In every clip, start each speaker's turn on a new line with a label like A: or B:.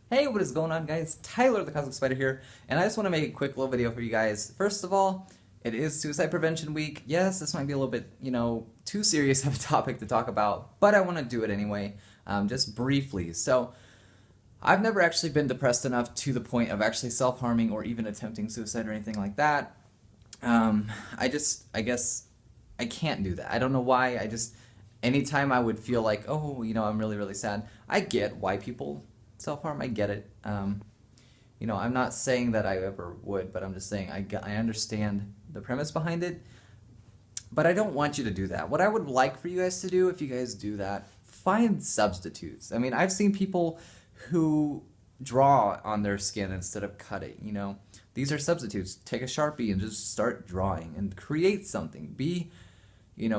A: Hey, what is going on, guys? Tyler the Cosmic Spider here, and I just want to make a quick little video for you guys. First of all, it is Suicide Prevention Week. Yes, this might be a little bit, too serious of a topic to talk about, but I want to do it anyway, just briefly. So, I've never actually been depressed enough to the point of actually self-harming or even attempting suicide or anything like that. I guess I can't do that. I don't know why. Anytime I would feel like, oh, I'm really, really sad, I get why people self-harm. I get it. I'm not saying that I ever would, but I'm just saying I understand the premise behind it, but I don't want you to do that. What I would like for you guys to do, if you guys do that, find substitutes. I mean, I've seen people who draw on their skin instead of cut it. These are substitutes. Take a Sharpie and just start drawing and create something. Be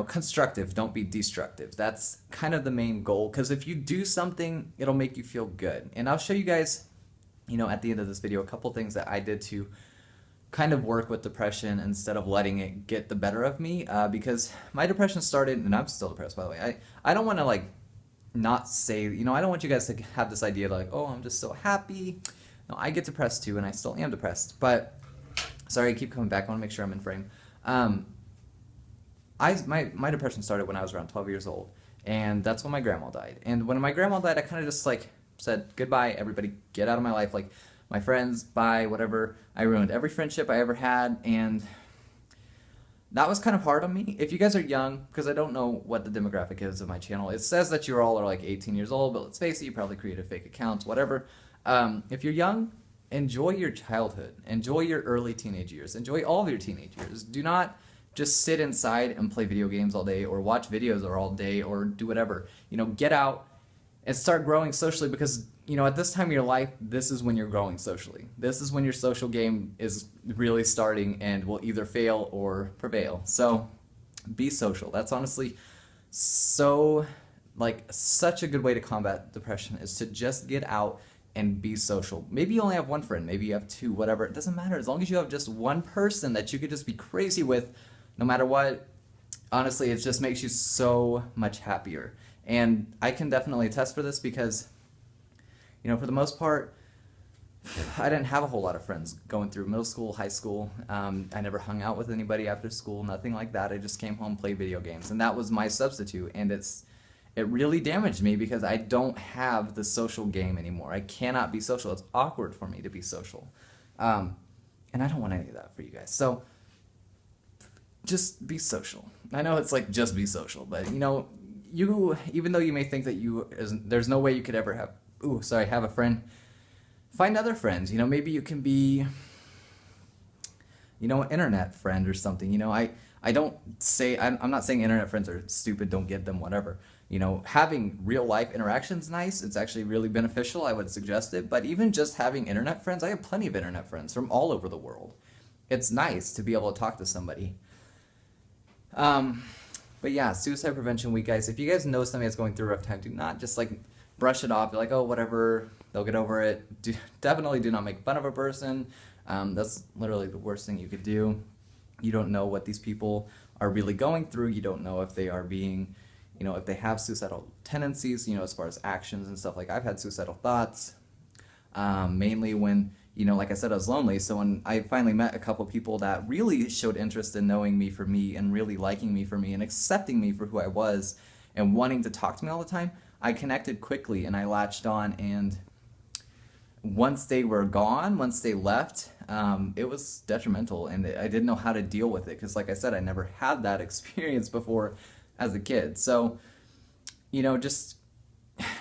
A: constructive, don't be destructive. That's kind of the main goal, because if you do something, it'll make you feel good. And I'll show you guys, at the end of this video, a couple things that I did to kind of work with depression instead of letting it get the better of me, because my depression started, and I'm still depressed, by the way. I don't want to, not say, I don't want you guys to have this idea like, oh, I'm just so happy. No, I get depressed too, and I still am depressed. But, sorry, I keep coming back. I want to make sure I'm in frame. My depression started when I was around 12 years old, and that's when my grandma died. And when my grandma died, I kind of just said goodbye, everybody, get out of my life. My friends, bye, whatever. I ruined every friendship I ever had, and that was kind of hard on me. If you guys are young, because I don't know what the demographic is of my channel, it says that you all are 18 years old, but let's face it, you probably created fake accounts, whatever. If you're young, enjoy your childhood, enjoy your early teenage years, enjoy all of your teenage years. Do not just sit inside and play video games all day or watch videos all day or do whatever. Get out and start growing socially, because, at this time of your life, this is when you're growing socially. This is when your social game is really starting and will either fail or prevail. So be social. That's honestly so, such a good way to combat depression, is to just get out and be social. Maybe you only have one friend, maybe you have two, whatever. It doesn't matter. As long as you have just one person that you could just be crazy with, no matter what, honestly, it just makes you so much happier. And I can definitely attest for this, because, for the most part, I didn't have a whole lot of friends going through middle school, high school. I never hung out with anybody after school, nothing like that. I just came home, played video games, and that was my substitute. And it really damaged me, because I don't have the social game anymore. I cannot be social. It's awkward for me to be social. And I don't want any of that for you guys. So just be social. I know it's just be social, but even though you may think that there's no way you could ever have a friend, find other friends. Maybe you can be, an internet friend or something. I don't say, I'm not saying internet friends are stupid, don't get them, whatever. Having real life interactions nice. It's actually really beneficial. I would suggest it. But even just having internet friends, I have plenty of internet friends from all over the world. It's nice to be able to talk to somebody. But yeah, Suicide Prevention Week, guys. If you guys know somebody that's going through a rough time, do not just brush it off. You're oh, whatever, they'll get over it. Definitely do not make fun of a person. That's literally the worst thing you could do. You don't know what these people are really going through. You don't know if they are being, if they have suicidal tendencies, as far as actions and stuff. I've had suicidal thoughts, mainly when, like I said, I was lonely. So when I finally met a couple people that really showed interest in knowing me for me and really liking me for me and accepting me for who I was and wanting to talk to me all the time, I connected quickly and I latched on. And once they were gone, once they left, it was detrimental, and I didn't know how to deal with it, because like I said, I never had that experience before as a kid. So,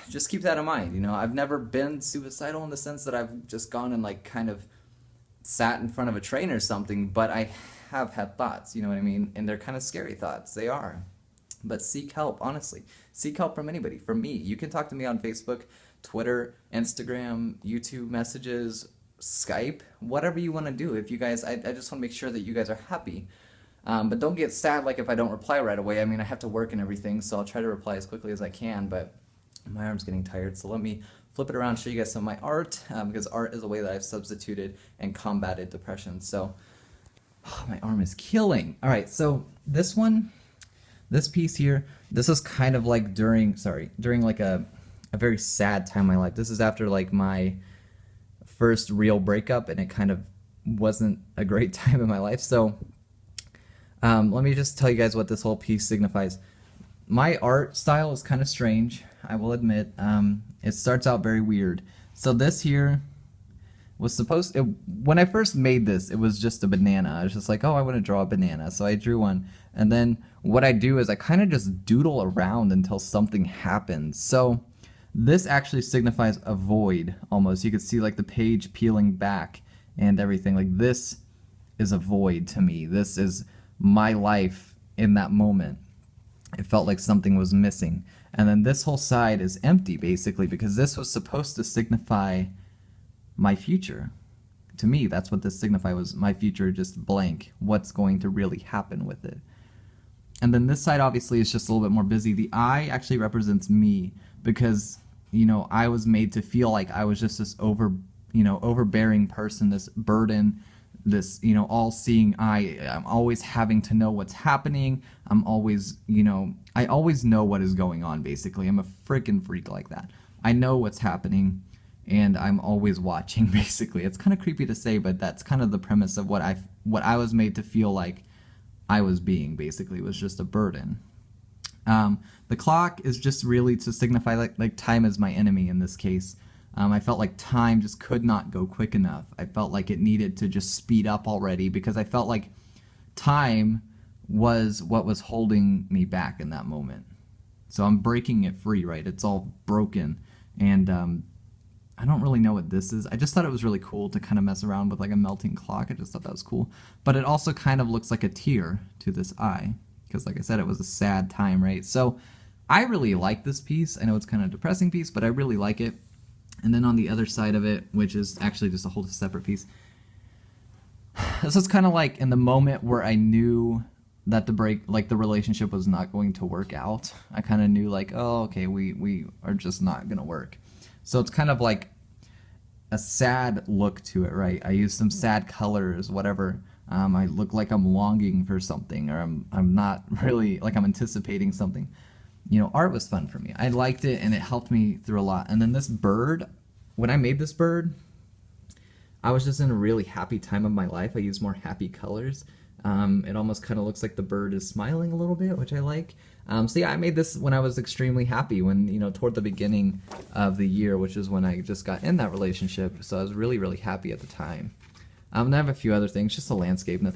A: just keep that in mind. I've never been suicidal in the sense that I've just gone and kind of sat in front of a train or something, but I have had thoughts, you know what I mean? And they're kind of scary thoughts. They are. But seek help, honestly. Seek help from anybody, from me. You can talk to me on Facebook, Twitter, Instagram, YouTube messages, Skype, whatever you want to do. If you guys, I just want to make sure that you guys are happy. But don't get sad if I don't reply right away. I mean, I have to work and everything, so I'll try to reply as quickly as I can, but my arm's getting tired, so let me flip it around and show you guys some of my art, because art is a way that I've substituted and combated depression. So, my arm is killing. All right, so this piece here, this is kind of during a very sad time in my life. This is after my first real breakup, and it kind of wasn't a great time in my life. So let me just tell you guys what this whole piece signifies. My art style is kind of strange, I will admit. It starts out very weird. So this here was when I first made this, it was just a banana. I was just like, oh, I want to draw a banana. So I drew one. And then what I do is I kind of just doodle around until something happens. So this actually signifies a void, almost. You could see like the page peeling back and everything. Like, this is a void to me. This is my life in that moment. It felt like something was missing. And then this whole side is empty, basically, because this was supposed to signify my future. To me, that's what this signified, was my future just blank. What's going to really happen with it? And then this side obviously is just a little bit more busy. The eye actually represents me, because, you know, I was made to feel like I was just this overbearing person, this burden, this, you know, all-seeing eye. I'm always having to know what's happening. I'm always, you know, I always know what is going on, basically. I'm a freaking freak like that. I know what's happening, and I'm always watching, basically. It's kind of creepy to say, but that's kind of the premise of what I was made to feel like I was being, basically. It was just a burden. The clock is just really to signify like time is my enemy in this case. I felt like time just could not go quick enough. I felt like it needed to just speed up already, because I felt like time was what was holding me back in that moment. So I'm breaking it free, right? It's all broken, and I don't really know what this is. I just thought it was really cool to kind of mess around with like a melting clock. I just thought that was cool. But it also kind of looks like a tear to this eye, because like I said, it was a sad time, right? So I really like this piece. I know it's kind of a depressing piece, but I really like it. And then on the other side of it, which is actually just a whole separate piece, this is kind of like in the moment where I knew that the relationship was not going to work out. I kind of knew like, oh, okay, we are just not gonna work. So it's kind of like a sad look to it, right? I use some sad colors, whatever. I look like I'm longing for something, or I'm not really, like I'm anticipating something. You know, art was fun for me. I liked it, and it helped me through a lot. And then this bird, when I made this bird, I was just in a really happy time of my life. I used more happy colors. It almost kind of looks like the bird is smiling a little bit, which I like. So yeah, I made this when I was extremely happy, when, you know, toward the beginning of the year, which is when I just got in that relationship. So I was really, really happy at the time. And I have a few other things, just a landscape, nothing